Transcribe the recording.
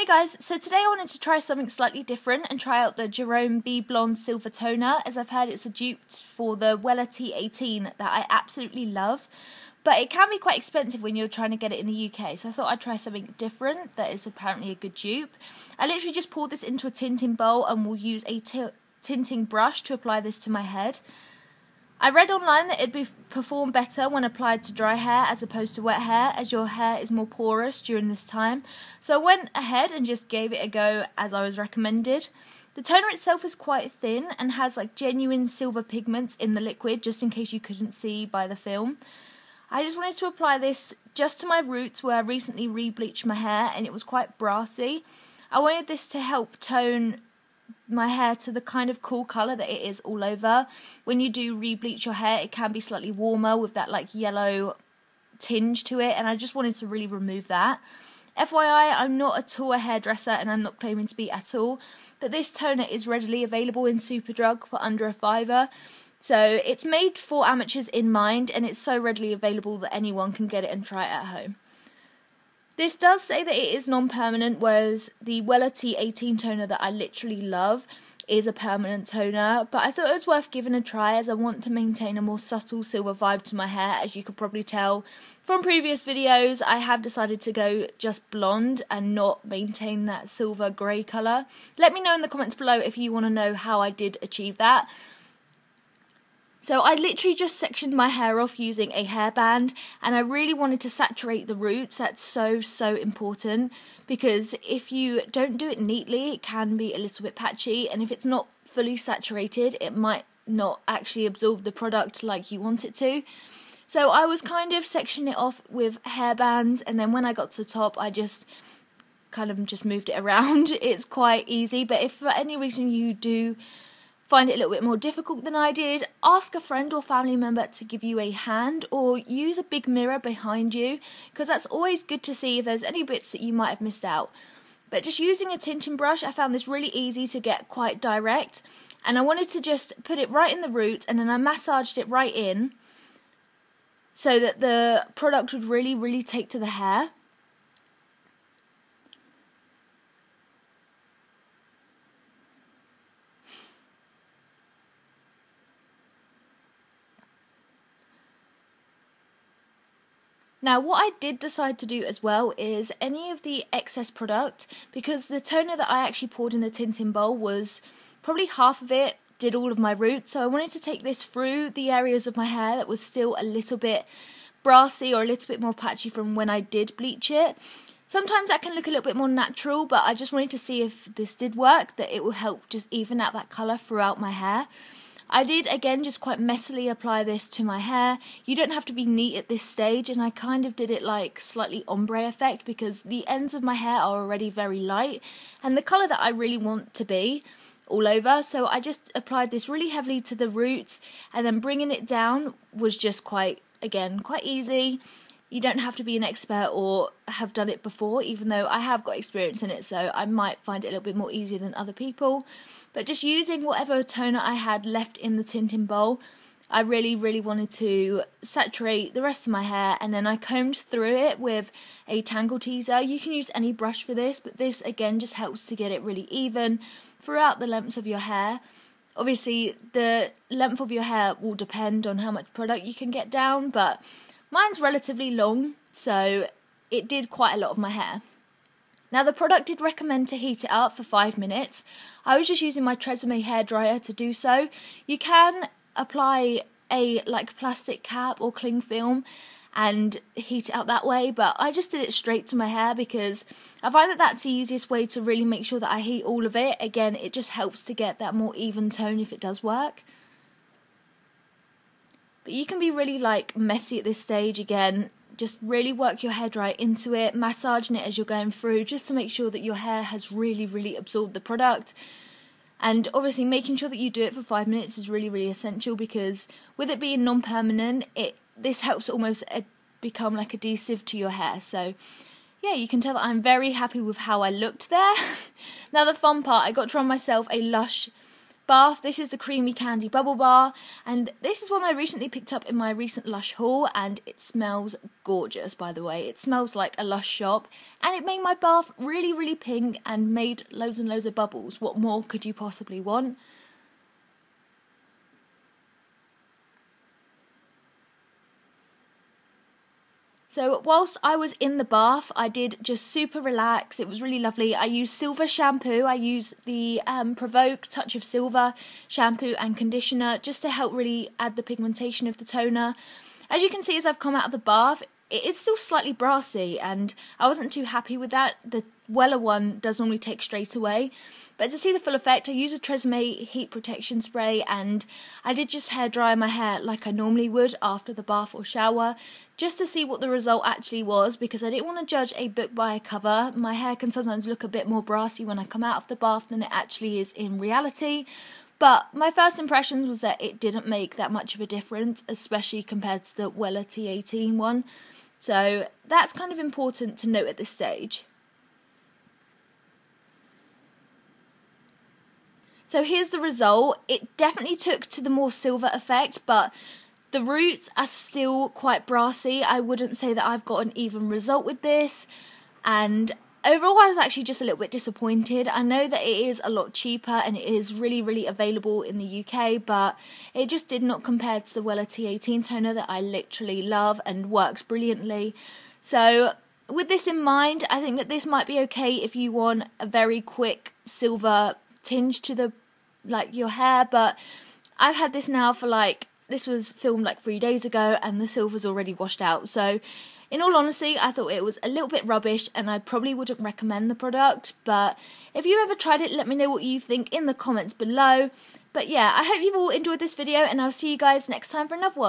guys, so today I wanted to try something slightly different and try out the Jerome BBlonde Silver Toner, as I've heard it's a dupe for the Wella T18 that I absolutely love. But it can be quite expensive when you're trying to get it in the UK, so I thought I'd try something different that is apparently a good dupe. I literally just poured this into a tinting bowl and will use a tinting brush to apply this to my head. I read online that it'd perform better when applied to dry hair as opposed to wet hair, as your hair is more porous during this time. So I went ahead and just gave it a go as I was recommended. The toner itself is quite thin and has like genuine silver pigments in the liquid, just in case you couldn't see by the film. I just wanted to apply this just to my roots where I recently re-bleached my hair and it was quite brassy. I wanted this to help tone my hair to the kind of cool colour that it is all over. When you do re-bleach your hair, it can be slightly warmer with that like yellow tinge to it, and I just wanted to really remove that. FYI, I'm not at all a hairdresser and I'm not claiming to be at all, but this toner is readily available in Superdrug for under £5. So it's made for amateurs in mind, and it's so readily available that anyone can get it and try it at home. This does say that it is non-permanent, whereas the Wella T18 toner that I literally love is a permanent toner, but I thought it was worth giving a try as I want to maintain a more subtle silver vibe to my hair. As you could probably tell from previous videos, I have decided to go just blonde and not maintain that silver grey colour. Let me know in the comments below if you want to know how I did achieve that. So I literally just sectioned my hair off using a hairband, and I really wanted to saturate the roots. That's so important, because if you don't do it neatly, it can be a little bit patchy, and if it's not fully saturated, it might not actually absorb the product like you want it to. So I was kind of sectioning it off with hairbands, and then when I got to the top, I just kind of just moved it around. It's quite easy, but if for any reason you do find it a little bit more difficult than I did, ask a friend or family member to give you a hand, or use a big mirror behind you, because that's always good to see if there's any bits that you might have missed out. But just using a tinting brush, I found this really easy to get quite direct, and I wanted to just put it right in the roots, and then I massaged it right in so that the product would really take to the hair. Now, what I did decide to do as well is any of the excess product, because the toner that I actually poured in the tinting bowl was probably half of it did all of my roots, so I wanted to take this through the areas of my hair that was still a little bit brassy or a little bit more patchy from when I did bleach it. Sometimes that can look a little bit more natural, but I just wanted to see if this did work, that it will help just even out that colour throughout my hair. I did, again, just quite messily apply this to my hair. You don't have to be neat at this stage, and I kind of did it like slightly ombre effect, because the ends of my hair are already very light and the colour that I really want to be all over. So I just applied this really heavily to the roots, and then bringing it down was just quite easy. You don't have to be an expert or have done it before, even though I have got experience in it, so I might find it a little bit more easier than other people. But just using whatever toner I had left in the tinting bowl, I really wanted to saturate the rest of my hair, and then I combed through it with a tangle teaser. You can use any brush for this, but this again just helps to get it really even throughout the lengths of your hair. Obviously, the length of your hair will depend on how much product you can get down, but mine's relatively long, so it did quite a lot of my hair. Now, the product did recommend to heat it up for 5 minutes. I was just using my Tresemme hairdryer to do so. You can apply a plastic cap or cling film and heat it up that way, but I just did it straight to my hair because I find that that's the easiest way to really make sure that I heat all of it. Again, it just helps to get that more even tone if it does work. But you can be really messy at this stage. Again, just really work your hairdryer into it, massaging it as you're going through, just to make sure that your hair has really absorbed the product. And obviously making sure that you do it for 5 minutes is really essential, because with it being non-permanent, this helps almost become like adhesive to your hair. So yeah, you can tell that I'm very happy with how I looked there. Now the fun part, I got to run myself a Lush bath. This is the Creamy Candy Bubble Bar, and this is one I recently picked up in my recent Lush haul, and it smells gorgeous, by the way. It smells like a Lush shop, and it made my bath really, really pink and made loads and loads of bubbles. What more could you possibly want? So whilst I was in the bath, I did just super relax. It was really lovely. I used silver shampoo. I used the Provoke Touch of Silver shampoo and conditioner just to help really add the pigmentation of the toner. As you can see, as I've come out of the bath, it's still slightly brassy, and I wasn't too happy with that. The Wella one does normally take straight away, but to see the full effect, I used a Tresemme heat protection spray, and I did just hair dry my hair like I normally would after the bath or shower, just to see what the result actually was, because I didn't want to judge a book by a cover. My hair can sometimes look a bit more brassy when I come out of the bath than it actually is in reality. But my first impressions was that it didn't make that much of a difference, especially compared to the Wella T18 one. So that's kind of important to note at this stage. So here's the result. It definitely took to the more silver effect, but the roots are still quite brassy. I wouldn't say that I've got an even result with this, and overall I was actually just a little bit disappointed. I know that it is a lot cheaper and it is really, really available in the UK, but it just did not compare to the Wella T18 toner that I literally love and works brilliantly. So with this in mind, I think that this might be okay if you want a very quick silver tinge to the your hair, but I've had this now for this was filmed 3 days ago and the silver's already washed out. So in all honesty, I thought it was a little bit rubbish and I probably wouldn't recommend the product. But if you ever tried it, let me know what you think in the comments below. But yeah, I hope you've all enjoyed this video, and I'll see you guys next time for another one.